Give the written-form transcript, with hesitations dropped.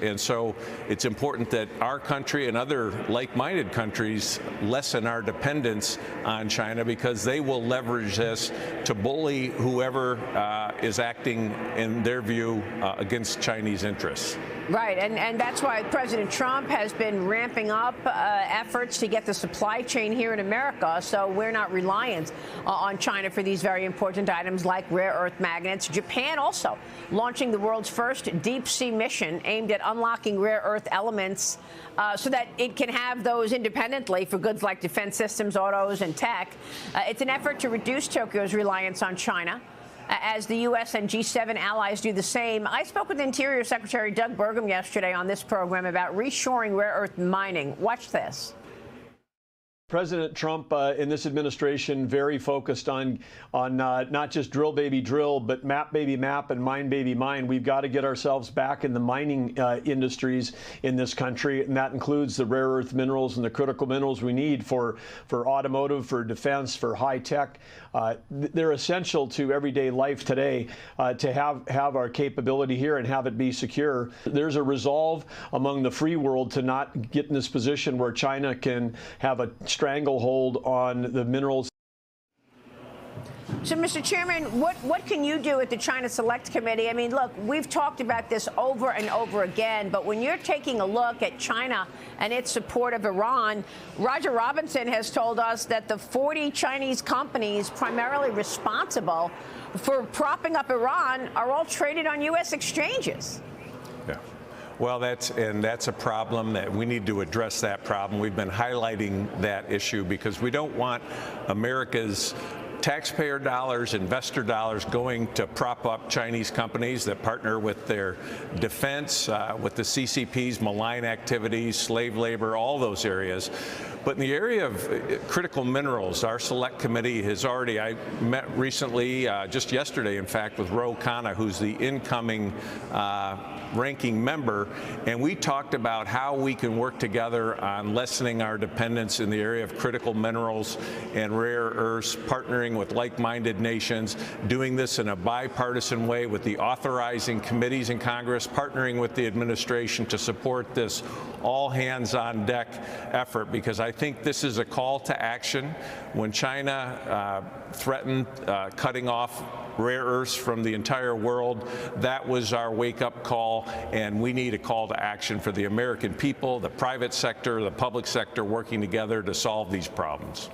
And so it's important that our country and other like-minded countries lessen our dependence on China, because they will leverage this to bully whoever is acting, in their view, against Chinese interests. Right, and that's why President Trump has been ramping up efforts to get the supply chain here in America, so we're not reliant on China for these very important items like rare earth magnets. Japan also launching the world's first deep-sea mission aimed at unlocking rare earth elements so that it can have those independently for goods like defense systems, autos, and tech. It's an effort to reduce Tokyo's reliance on China, as the U.S. and G7 allies do the same. I spoke with Interior Secretary Doug Burgum yesterday on this program about reshoring rare earth mining. Watch this. President Trump in this administration very focused on not just drill baby drill, but map baby map and mine baby mine. We've got to get ourselves back in the mining industries in this country, and that includes the rare earth minerals and the critical minerals we need for automotive, for defense, for high tech. They're essential to everyday life today to have our capability here and have it be secure. There's a resolve among the free world to not get in this position where China can have a stranglehold on the minerals. So, Mr. Chairman, what can you do at the China Select Committee? I mean, look, we've talked about this over and over again, but when you're taking a look at China and its support of Iran, Roger Robinson has told us that the 40 Chinese companies primarily responsible for propping up Iran are all traded on U.S. exchanges. Yeah. Well, that's a problem that we need to address. That problem. We've been highlighting that issue because we don't want America's taxpayer dollars, investor dollars going to prop up Chinese companies that partner with their defense, with the CCP's malign activities, slave labor, all those areas. But in the area of critical minerals, our select committee has already, I met recently, just yesterday, in fact, with Ro Khanna, who's the incoming ranking member, and we talked about how we can work together on lessening our dependence in the area of critical minerals and rare earths, partnering with like-minded nations, doing this in a bipartisan way with the authorizing committees in Congress, partnering with the administration to support this all-hands-on-deck effort, because I think this is a call to action. When China threatened cutting off rare earths from the entire world, that was our wake-up call, and we need a call to action for the American people, the private sector, the public sector working together to solve these problems.